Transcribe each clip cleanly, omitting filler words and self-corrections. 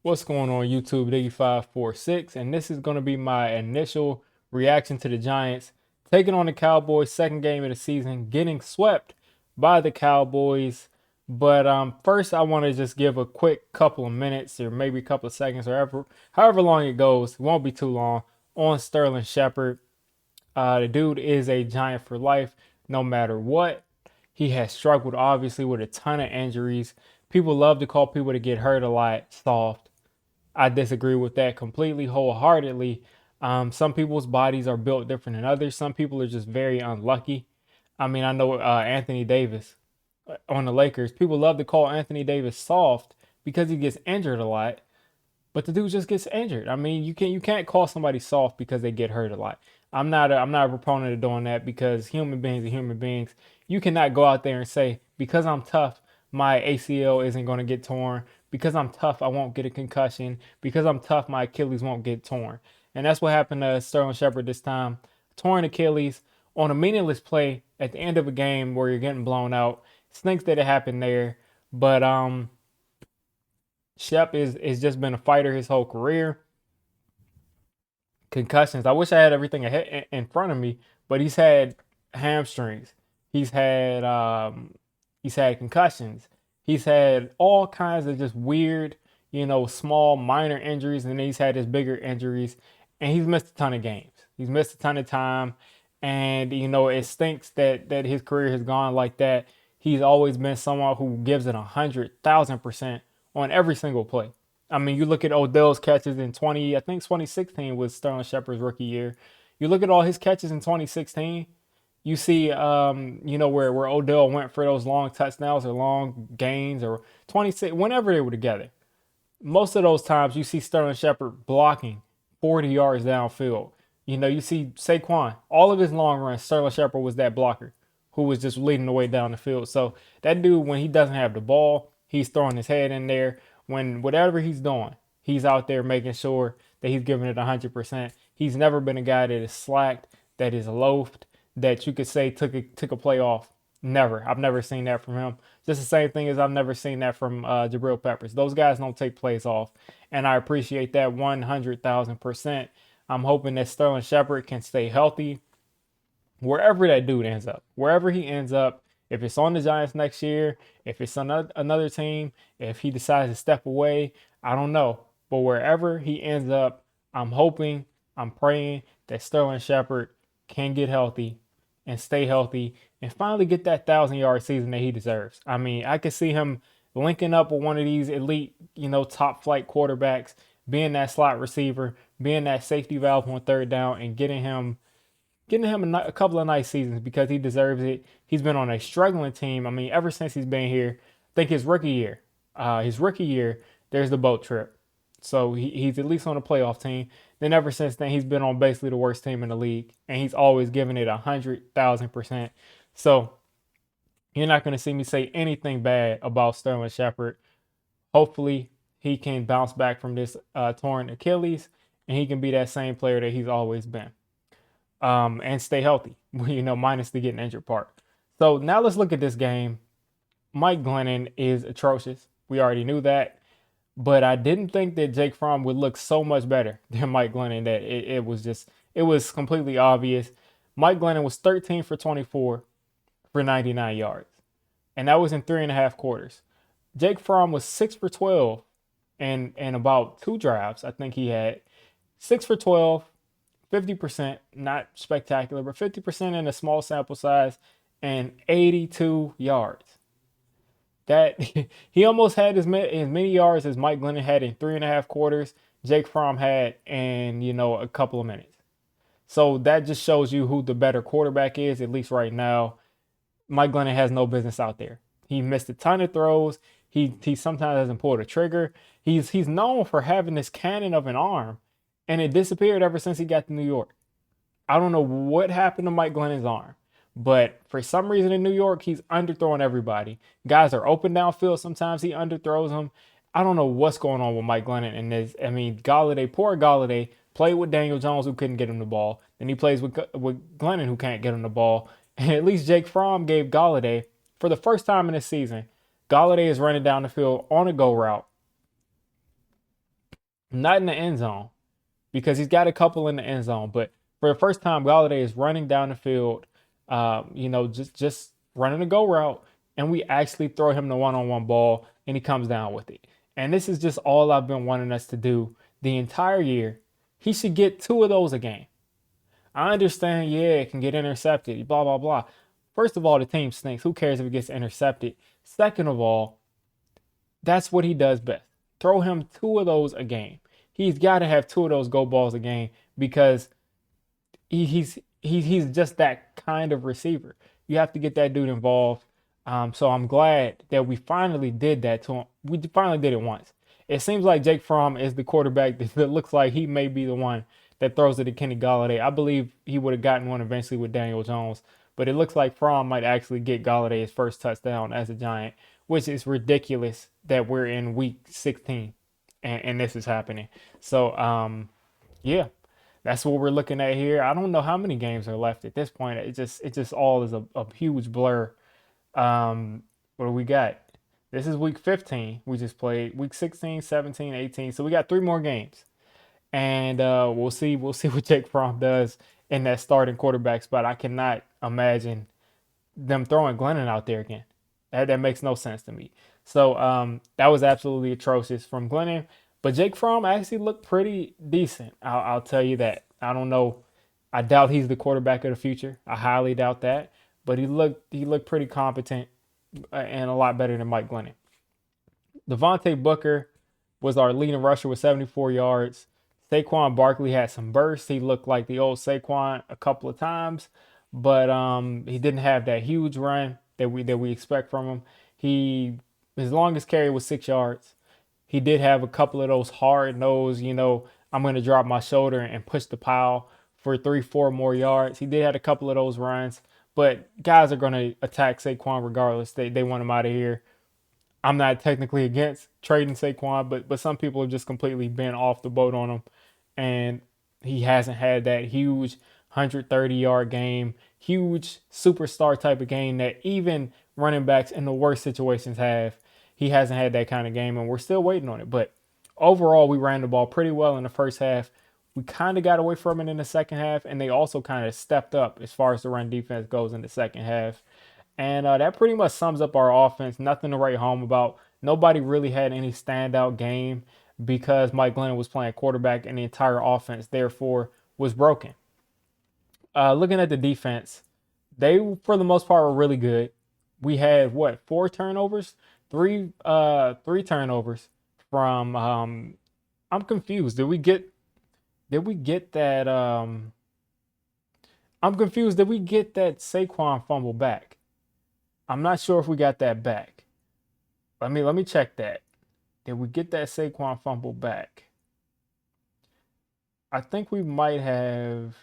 What's going on YouTube, Diggy546, and this is going to be my initial reaction to the Giants taking on the Cowboys, second game of the season, getting swept by the Cowboys. But first, I want to just give a quick couple of minutes or maybe a couple of seconds or however long it goes. It won't be too long on Sterling Shepard. The dude is a Giant for life, no matter what. He has struggled, obviously, with a ton of injuries. People love to call people to get hurt a lot soft. I disagree with that completely, wholeheartedly. Some people's bodies are built different than others. Some people are just very unlucky. I mean, I know Anthony Davis on the Lakers. People love to call Anthony Davis soft because he gets injured a lot, but the dude just gets injured. I mean, you can't call somebody soft because they get hurt a lot. I'm not a proponent of doing that because human beings are human beings. You cannot go out there and say because I'm tough, my ACL isn't going to get torn. Because I'm tough, I won't get a concussion. Because I'm tough, my Achilles won't get torn. And that's what happened to Sterling Shepard this time. Torn Achilles on a meaningless play at the end of a game where you're getting blown out. Stinks that it happened there, but Shep is just been a fighter his whole career. Concussions. I wish I had everything ahead in front of me, but he's had hamstrings. He's had he's had concussions. He's had all kinds of just weird, small minor injuries, and then he's had his bigger injuries, and he's missed a ton of games. He's missed a ton of time, and it stinks that his career has gone like that. He's always been someone who gives it 100,000% on every single play. I mean, you look at Odell's catches in I think 2016 was Sterling Shepard's rookie year. You look at all his catches in 2016. You see, where Odell went for those long touchdowns or long gains or 26, whenever they were together. Most of those times, you see Sterling Shepard blocking 40 yards downfield. You see Saquon, all of his long runs, Sterling Shepard was that blocker who was just leading the way down the field. So that dude, when he doesn't have the ball, he's throwing his head in there. When whatever he's doing, he's out there making sure that he's giving it 100%. He's never been a guy that is slacked, that is loafed, that you could say took a play off. Never. I've never seen that from him. Just the same thing as I've never seen that from Jabril Peppers. Those guys don't take plays off, and I appreciate that 100,000%. I'm hoping that Sterling Shepard can stay healthy wherever that dude ends up, wherever he ends up. If it's on the Giants next year, if it's on another team, if he decides to step away, I don't know. But wherever he ends up, I'm hoping, I'm praying that Sterling Shepard can get healthy and stay healthy and finally get that 1,000-yard season that he deserves. I mean, I could see him linking up with one of these elite, top flight quarterbacks, being that slot receiver, being that safety valve on third down, and getting him a couple of nice seasons because he deserves it. He's been on a struggling team. I mean, ever since he's been here, I think his rookie year, there's the boat trip. So he's at least on a playoff team. Then ever since then, he's been on basically the worst team in the league, and he's always given it 100,000%. So you're not going to see me say anything bad about Sterling Shepard. Hopefully, he can bounce back from this torn Achilles, and he can be that same player that he's always been. And stay healthy, minus the getting injured part. So now let's look at this game. Mike Glennon is atrocious. We already knew that. But I didn't think that Jake Fromm would look so much better than Mike Glennon that it was completely obvious. Mike Glennon was 13 for 24 for 99 yards. And that was in 3.5 quarters. Jake Fromm was 6 for 12 and about 2 drives. I think he had 6 for 12. 50%, not spectacular, but 50% in a small sample size and 82 yards. That he almost had as many yards as Mike Glennon had in 3.5 quarters. Jake Fromm had in a couple of minutes. So that just shows you who the better quarterback is, at least right now. Mike Glennon has no business out there. He missed a ton of throws. He sometimes doesn't pull the trigger. He's known for having this cannon of an arm, and it disappeared ever since he got to New York. I don't know what happened to Mike Glennon's arm, but for some reason in New York, he's underthrowing everybody. Guys are open downfield. Sometimes he underthrows them. I don't know what's going on with Mike Glennon. And I mean, Galladay, poor Galladay, played with Daniel Jones, who couldn't get him the ball. Then he plays with Glennon, who can't get him the ball. And at least Jake Fromm gave Galladay, for the first time in this season, Galladay is running down the field on a go route. not in the end zone because he's got a couple in the end zone. But for the first time, Galladay is running down the field, just running a go route, and we actually throw him the one-on-one ball, and he comes down with it. And this is just all I've been wanting us to do the entire year. He should get two of those a game. I understand, yeah, it can get intercepted, blah, blah, blah. First of all, the team stinks. Who cares if it gets intercepted? Second of all, that's what he does best. Throw him two of those a game. He's got to have two of those go balls a game because he's just that kind of receiver. You have to get that dude involved. So I'm glad that we finally did that to him. We finally did it once. It seems like Jake Fromm is the quarterback that looks like he may be the one that throws it to Kenny Galladay. I believe he would have gotten one eventually with Daniel Jones, but it looks like Fromm might actually get Galladay his first touchdown as a Giant, which is ridiculous that we're in week 16 and this is happening. So, yeah, that's what we're looking at here. I don't know how many games are left at this point. It just all is a huge blur. What do we got? This is week 15. We just played week 16, 17, 18. So we got three more games. And we'll see what Jake Fromm does in that starting quarterback spot. I cannot imagine them throwing Glennon out there again. That makes no sense to me. So that was absolutely atrocious from Glennon. But Jake Fromm actually looked pretty decent. I'll tell you that. I don't know. I doubt he's the quarterback of the future. I highly doubt that. But he looked pretty competent and a lot better than Mike Glennon. Devontae Booker was our leading rusher with 74 yards. Saquon Barkley had some bursts. He looked like the old Saquon a couple of times, but he didn't have that huge run that we expect from him. His longest carry was 6 yards. He did have a couple of those hard nose, I'm going to drop my shoulder and push the pile for 3, 4 more yards. He did have a couple of those runs, but guys are going to attack Saquon regardless. They want him out of here. I'm not technically against trading Saquon, but some people have just completely been off the boat on him, and he hasn't had that huge 130-yard game, huge superstar type of game that even running backs in the worst situations have. He hasn't had that kind of game, and we're still waiting on it. But overall, we ran the ball pretty well in the first half. We kind of got away from it in the second half, and they also kind of stepped up as far as the run defense goes in the second half. And that pretty much sums up our offense. Nothing to write home about. Nobody really had any standout game because Mike Glennon was playing quarterback and the entire offense, therefore, was broken. Looking at the defense, they, for the most part, were really good. We had, what, 4 turnovers? Three turnovers from, I'm confused. Did we get that, I'm confused. Did we get that Saquon fumble back? I'm not sure if we got that back. Let me check that. Did we get that Saquon fumble back? I think we might have,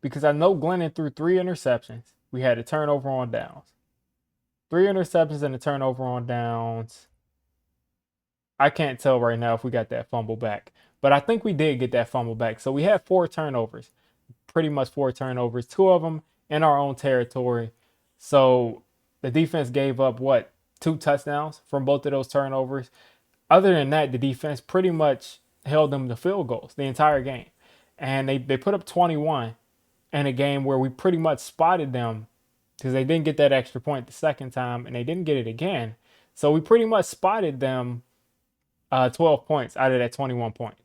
because I know Glennon threw 3 interceptions. We had a turnover on downs. 3 interceptions and a turnover on downs. I can't tell right now if we got that fumble back, but I think we did get that fumble back. So we had 4 turnovers, pretty much 4 turnovers, 2 of them in our own territory. So the defense gave up, what, 2 touchdowns from both of those turnovers. Other than that, the defense pretty much held them to field goals the entire game. And they put up 21 in a game where we pretty much spotted them because they didn't get that extra point the second time and they didn't get it again. So we pretty much spotted them 12 points out of that 21 points.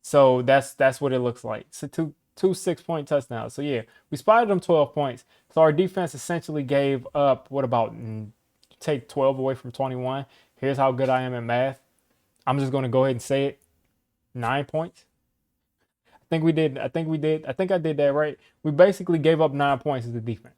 So that's what it looks like. So two 6-point touchdowns. So yeah, we spotted them 12 points. So our defense essentially gave up, what about, take 12 away from 21. Here's how good I am at math. I'm just going to go ahead and say it. 9 points. I think I did that right. We basically gave up 9 points as a defense.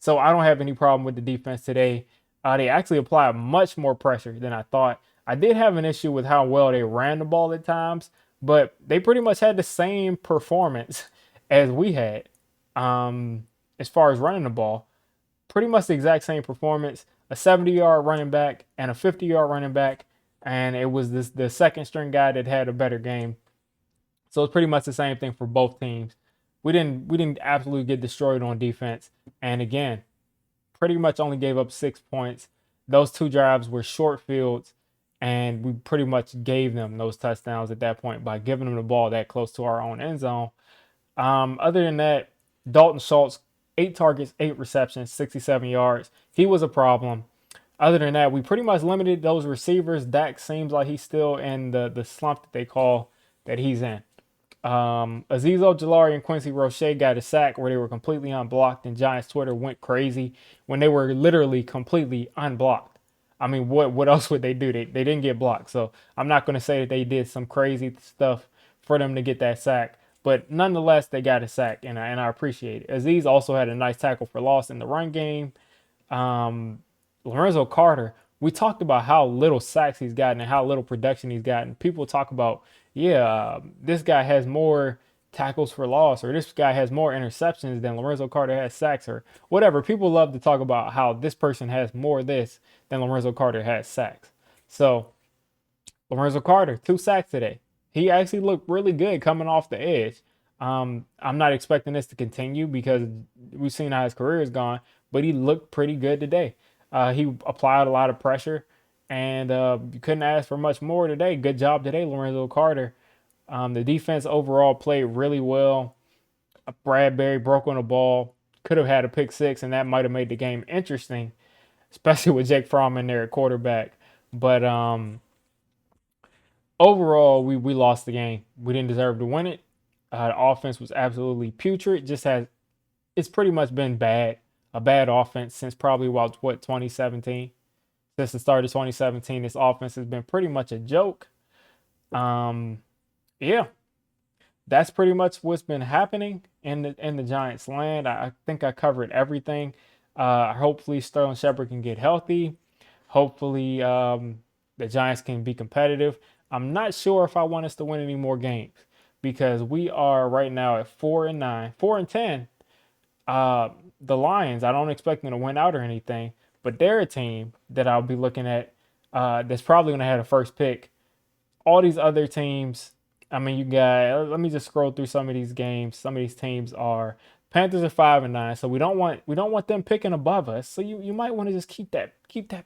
So I don't have any problem with the defense today. They actually applied much more pressure than I thought. I did have an issue with how well they ran the ball at times, but they pretty much had the same performance as we had as far as running the ball. Pretty much the exact same performance. A 70-yard running back and a 50-yard running back, and it was the second string guy that had a better game. So it's pretty much the same thing for both teams. We didn't absolutely get destroyed on defense, and again, pretty much only gave up 6 points. Those 2 drives were short fields, and we pretty much gave them those touchdowns at that point by giving them the ball that close to our own end zone. Other than that, Dalton Schultz, 8 targets, 8 receptions, 67 yards. He was a problem. Other than that, we pretty much limited those receivers. Dak seems like he's still in the slump that they call that he's in. Azeez Ojulari and Quincy Roche got a sack where they were completely unblocked, and Giants Twitter went crazy when they were literally completely unblocked. I mean, what else would they do? They didn't get blocked, so I'm not going to say that they did some crazy stuff for them to get that sack, but nonetheless, they got a sack, and I appreciate it. Azeez also had a nice tackle for loss in the run game. Um, Lorenzo Carter, we talked about how little sacks he's gotten and how little production he's gotten. People talk about, yeah, this guy has more tackles for loss, or this guy has more interceptions than Lorenzo Carter has sacks, or whatever. People love to talk about how this person has more this than Lorenzo Carter has sacks. So Lorenzo Carter, 2 sacks today. He actually looked really good coming off the edge. I'm not expecting this to continue because we've seen how his career has gone, but he looked pretty good today. He applied a lot of pressure, and you couldn't ask for much more today. Good job today, Lorenzo Carter. The defense overall played really well. Bradbury broke on the ball, could have had a pick six, and that might have made the game interesting, especially with Jake Fromm in there at quarterback. But overall, we lost the game. We didn't deserve to win it. The offense was absolutely putrid. Just has it's pretty much been bad, a bad offense since probably about what 2017. Since the start of 2017, this offense has been pretty much a joke. Um, yeah, that's pretty much what's been happening in the Giants' land. I think I covered everything. Hopefully, Sterling Shepard can get healthy. Hopefully, the Giants can be competitive. I'm not sure if I want us to win any more games because we are right now at 4-9, 4-10. Uh, the Lions, I don't expect them to win out or anything, but they're a team that I'll be looking at that's probably going to have a first pick. All these other teams, I mean, you got. Let me just scroll through some of these games. Some of these teams are Panthers are 5-9, so we don't want them picking above us. So you might want to just keep that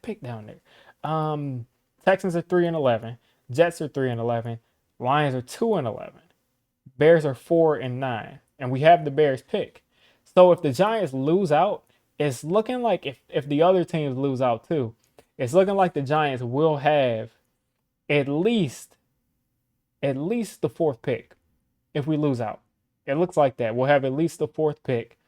pick down there. Texans are 3-11, Jets are 3-11, Lions are 2-11, Bears are 4-9, and we have the Bears pick. So if the Giants lose out, it's looking like if the other teams lose out too, it's looking like the Giants will have at least at least the fourth pick if we lose out. It looks like that. We'll have at least the fourth pick.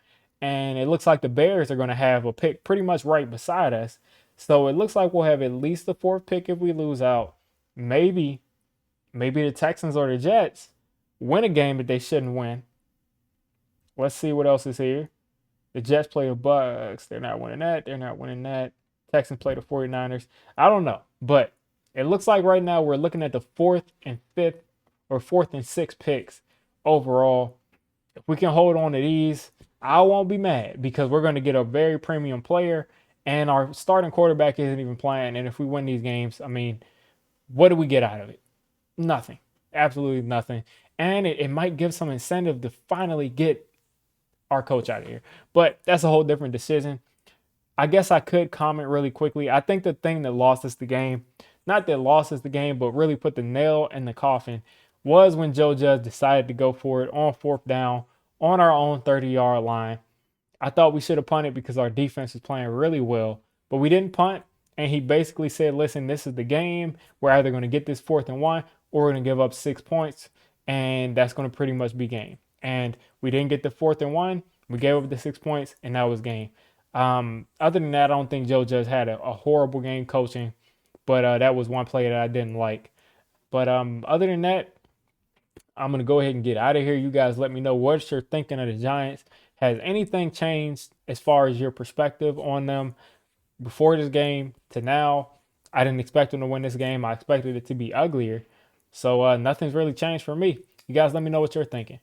And it looks like the Bears are going to have a pick pretty much right beside us. So it looks like we'll have at least the fourth pick if we lose out. Maybe, maybe the Texans or the Jets win a game that they shouldn't win. Let's see what else is here. The Jets play the Bucks. They're not winning that. They're not winning that. Texans play the 49ers. I don't know. But it looks like right now we're looking at the fourth and fifth or fourth and sixth picks overall. If we can hold on to these, I won't be mad because we're going to get a very premium player and our starting quarterback isn't even playing. And if we win these games, I mean, what do we get out of it? Nothing. Absolutely nothing. And it might give some incentive to finally get our coach out of here. But that's a whole different decision. I guess I could comment really quickly. I think the thing that lost us the game, not that lost us the game, but really put the nail in the coffin was when Joe Judge decided to go for it on fourth down on our own 30-yard line. I thought we should have punted because our defense was playing really well, but we didn't punt. And he basically said, listen, this is the game. We're either going to get this 4th and 1 or we're going to give up 6 points. And that's going to pretty much be game. And we didn't get the 4th and 1. We gave up the 6 points and that was game. Other than that, I don't think Joe Judge had a horrible game coaching, but that was one play that I didn't like. But other than that, I'm going to go ahead and get out of here. You guys let me know what you're thinking of the Giants. Has anything changed as far as your perspective on them before this game to now? I didn't expect them to win this game. I expected it to be uglier. So nothing's really changed for me. You guys let me know what you're thinking.